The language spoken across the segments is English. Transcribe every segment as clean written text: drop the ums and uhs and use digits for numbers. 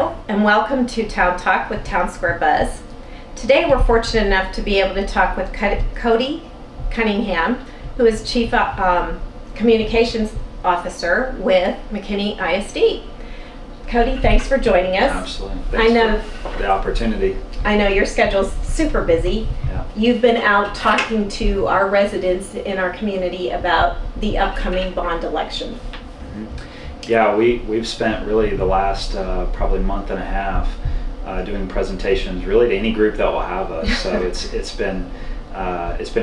Hello and welcome to Town Talk with Town Square Buzz. Today we're fortunate enough to be able to talk with Cody Cunningham, who is Chief Communications Officer with McKinney ISD. Cody, thanks for joining us. Absolutely. Thanks for the opportunity. I know your schedule's super busy. Yeah. You've been out talking to our residents in our community about the upcoming bond election. Mm-hmm. Yeah, we've spent really the last probably month and a half doing presentations really to any group that will have us. So it's been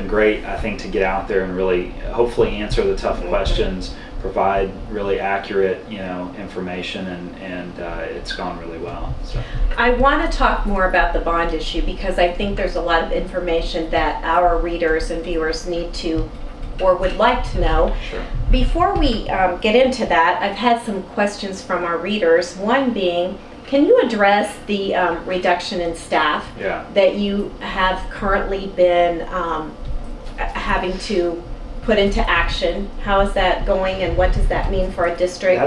great, I think, to get out there and really hopefully answer the tough questions, provide really accurate information, and it's gone really well. So I want to talk more about the bond issue because I think there's a lot of information that our readers and viewers need to or would like to know. Sure. Before we get into that, I've had some questions from our readers. One being, can you address the reduction in staff that you have currently been having to put into action? How is that going, and what does that mean for a district?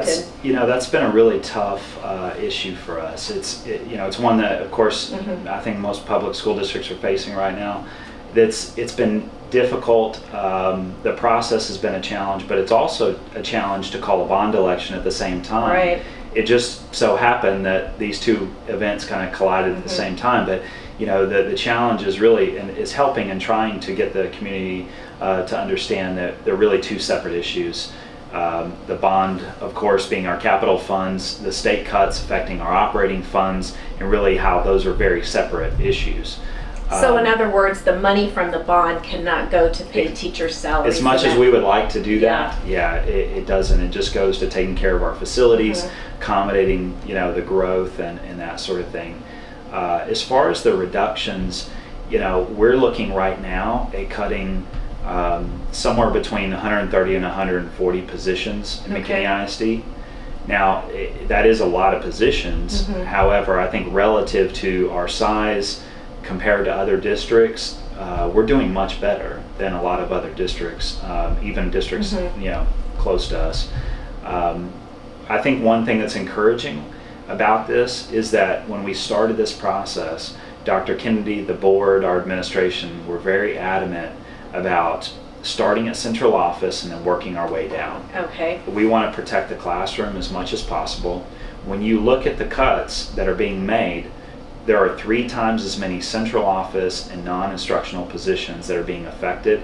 That's been a really tough issue for us. It's one that, of course, I think most public school districts are facing right now. It's been difficult. The process has been a challenge, but it's also a challenge to call a bond election at the same time. Right. It just so happened that these two events kind of collided at the same time, but the challenge is really is helping and trying to get the community to understand that they're really two separate issues. The bond, of course, being our capital funds, the state cuts affecting our operating funds, and really how those are very separate issues. So in other words, the money from the bond cannot go to pay teachers' salaries. As much as we would like to do that, it doesn't. It just goes to taking care of our facilities, accommodating the growth and that sort of thing. As far as the reductions, we're looking right now at cutting somewhere between 130 and 140 positions in McKinney ISD. Now, that is a lot of positions. However, I think relative to our size, compared to other districts, we're doing much better than a lot of other districts, even districts close to us. I think one thing that's encouraging about this is that when we started this process, Dr. Kennedy, the board, our administration were very adamant about starting at central office and then working our way down. Okay. We want to protect the classroom as much as possible. When you look at the cuts that are being made, there are 3 times as many central office and non-instructional positions that are being affected,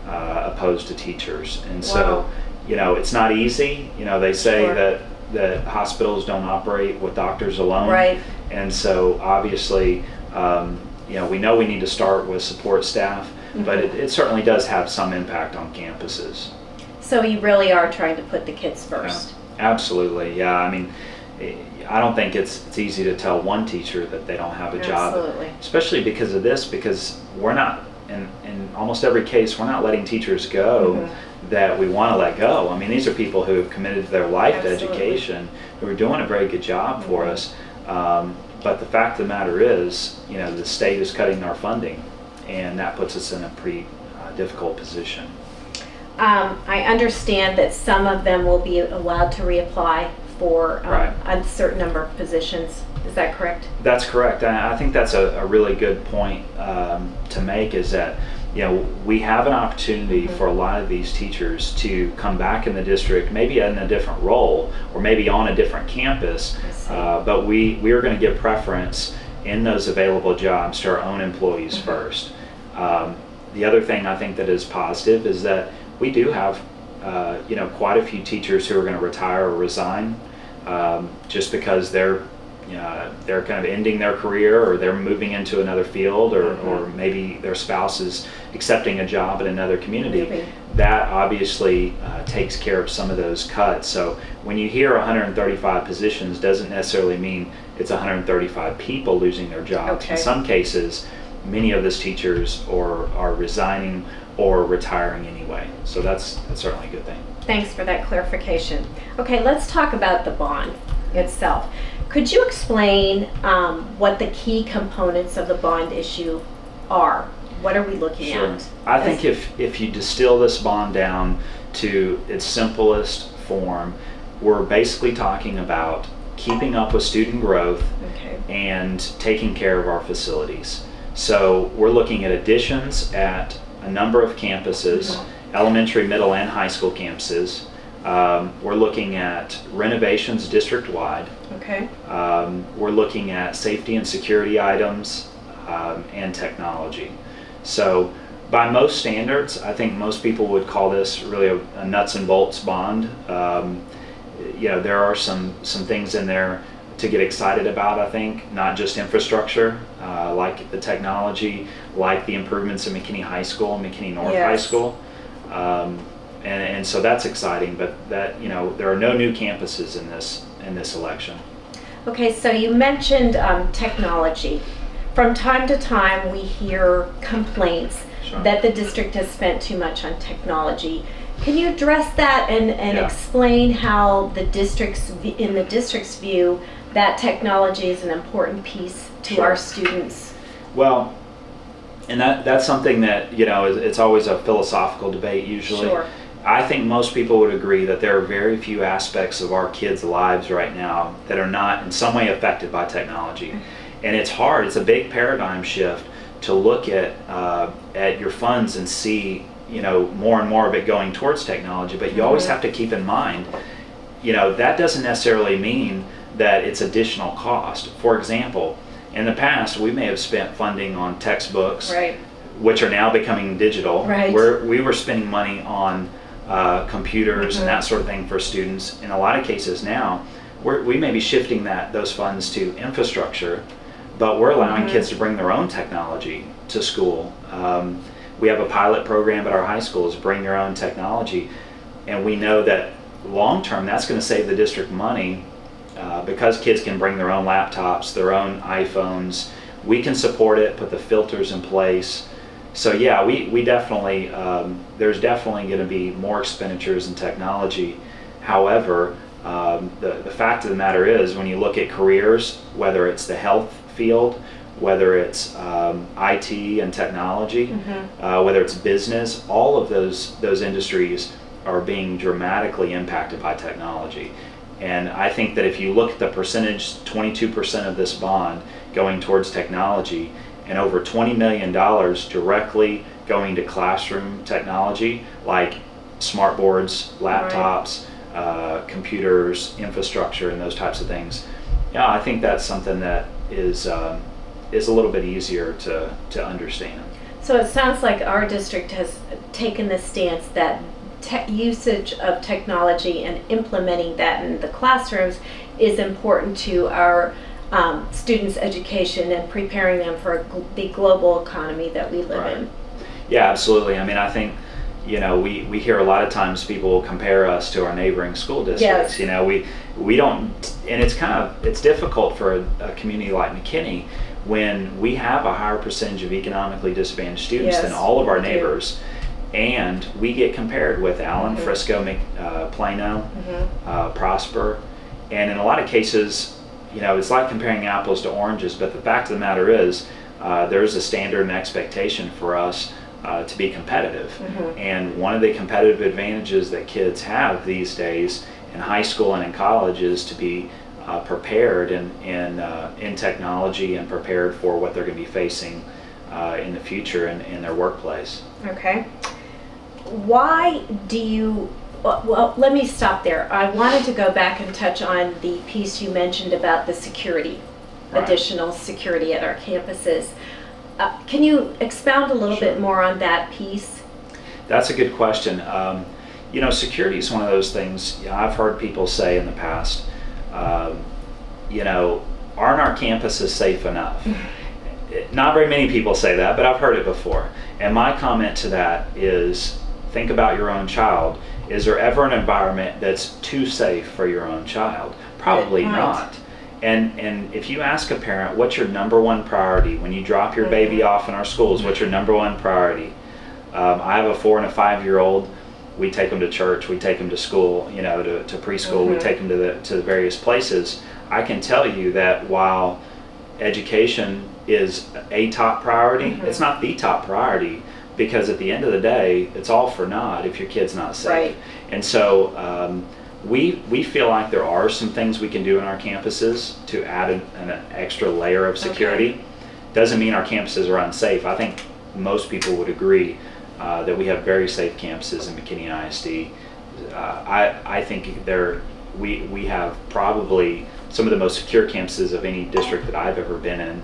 opposed to teachers. And so, it's not easy. They say that hospitals don't operate with doctors alone. Right. And so, obviously, we know we need to start with support staff, but it certainly does have some impact on campuses. So you really are trying to put the kids first. Yeah, absolutely. Yeah. I mean, I don't think it's easy to tell one teacher that they don't have a job, especially because of this, because we're not, in almost every case, we're not letting teachers go that we want to let go. I mean, these are people who have committed their life to education, who are doing a very good job for us, but the fact of the matter is, the state is cutting our funding, and that puts us in a pretty difficult position. I understand that some of them will be allowed to reapply for a certain number of positions. Is that correct? That's correct. I think that's a really good point to make, is that we have an opportunity for a lot of these teachers to come back in the district, maybe in a different role or maybe on a different campus, but we are going to give preference in those available jobs to our own employees first. The other thing I think that is positive is that we do have quite a few teachers who are going to retire or resign just because they're kind of ending their career, or they're moving into another field, or maybe their spouse is accepting a job in another community. That obviously takes care of some of those cuts. So when you hear 135 positions, doesn't necessarily mean it's 135 people losing their jobs. In some cases, many of those teachers are resigning or retiring anyway. So that's certainly a good thing. Thanks for that clarification. Okay, let's talk about the bond itself. Could you explain what the key components of the bond issue are? What are we looking at? I think if you distill this bond down to its simplest form, we're basically talking about keeping up with student growth, okay, and taking care of our facilities. So we're looking at additions at a number of campuses, elementary, middle, and high school campuses. We're looking at renovations district-wide. okay, We're looking at safety and security items and technology. So by most standards, I think most people would call this really a nuts and bolts bond. You know, there are some things in there to get excited about, I think, not just infrastructure, like the technology, like the improvements in McKinney High School, McKinney North High School. And so that's exciting, but that, you know, there are no new campuses in this election. Okay, so you mentioned technology. From time to time, we hear complaints that the district has spent too much on technology. Can you address that and explain how in the district's view, that technology is an important piece to our students? Well, and that's something that, you know, it's always a philosophical debate usually. Sure. I think most people would agree that there are very few aspects of our kids' lives right now that are not in some way affected by technology. And it's hard, it's a big paradigm shift to look at your funds and see, you know, more and more of it going towards technology, but you always have to keep in mind, you know, that doesn't necessarily mean that it's additional cost. For example, in the past, we may have spent funding on textbooks, which are now becoming digital, where we were spending money on computers and that sort of thing for students. In a lot of cases now, we may be shifting those funds to infrastructure, but we're allowing kids to bring their own technology to school. We have a pilot program at our high schools, bring your own technology, and we know that long term that's going to save the district money because kids can bring their own laptops, their own iPhones. We can support it, put the filters in place. So yeah, we definitely, there's definitely going to be more expenditures in technology. However, the fact of the matter is, when you look at careers, whether it's the health field, whether it's IT and technology, whether it's business, all of those industries are being dramatically impacted by technology. And I think that if you look at the percentage, 22% of this bond going towards technology, and over $20 million directly going to classroom technology, like smart boards, laptops, computers, infrastructure, and those types of things. Yeah, I think that's something that is a little bit easier to understand. So it sounds like our district has taken the stance that usage of technology and implementing that in the classrooms is important to our students' education and preparing them for the global economy that we live in. Yeah, absolutely. I mean, I think, you know, we hear a lot of times people compare us to our neighboring school districts. You know, we don't, and it's difficult for a community like McKinney when we have a higher percentage of economically disadvantaged students than all of our neighbors. And we get compared with Allen, Frisco, Plano, Prosper, and in a lot of cases, you know, it's like comparing apples to oranges, but the fact of the matter is there's a standard and expectation for us to be competitive. And one of the competitive advantages that kids have these days in high school and in college is to be prepared in technology and prepared for what they're going to be facing in the future in their workplace. Okay. Why do you, well, let me stop there. I wanted to go back and touch on the piece you mentioned about the security, additional security at our campuses. Can you expound a little bit more on that piece? That's a good question. You know, security is one of those things, you know, I've heard people say in the past, you know, aren't our campuses safe enough? Not very many people say that, but I've heard it before. And my comment to that is, think about your own child. Is there ever an environment that's too safe for your own child? Probably not. And if you ask a parent, what's your number one priority when you drop your baby off in our schools? What's your number one priority? I have a 4 and a 5-year-old. We take them to church. We take them to school. You know, to preschool. We take them to the various places. I can tell you that while education is a top priority, it's not the top priority, because at the end of the day, it's all for naught if your kid's not safe. And so we feel like there are some things we can do in our campuses to add an extra layer of security. Okay. Doesn't mean our campuses are unsafe. I think most people would agree that we have very safe campuses in McKinney ISD. I think we have probably some of the most secure campuses of any district that I've ever been in.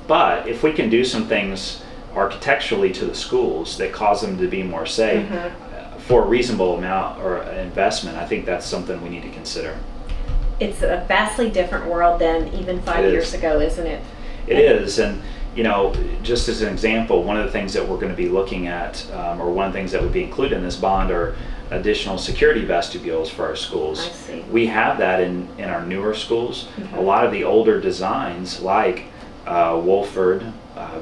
But if we can do some things architecturally to the schools that cause them to be more safe, for a reasonable amount or investment, I think that's something we need to consider. It's a vastly different world than even 5 years ago, isn't it? It is, and you know, just as an example, one of the things that we're going to be looking at, or one of the things that would be included in this bond, are additional security vestibules for our schools. I see. We have that in our newer schools. A lot of the older designs, like Wolford,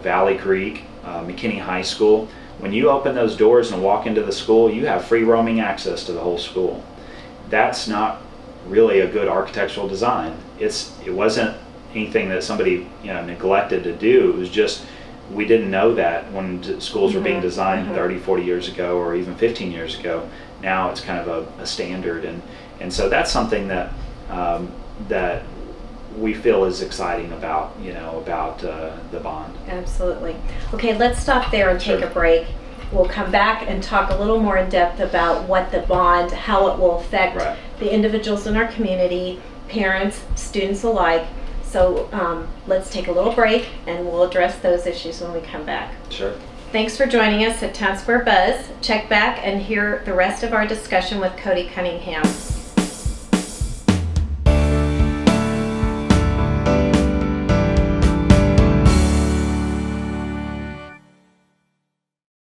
Valley Creek, McKinney High School, when you open those doors and walk into the school, you have free roaming access to the whole school. That's not really a good architectural design. It wasn't anything that somebody neglected to do. It was just we didn't know that when schools were being designed 30, 40 years ago, or even 15 years ago. Now it's kind of a standard, and so that's something that that we feel is exciting about the bond. Absolutely. Okay, let's stop there and take a break. We'll come back and talk a little more in depth about what the bond, how it will affect the individuals in our community, parents, students alike. So let's take a little break and we'll address those issues when we come back. Sure. Thanks for joining us at Town Square Buzz. Check back and hear the rest of our discussion with Cody Cunningham.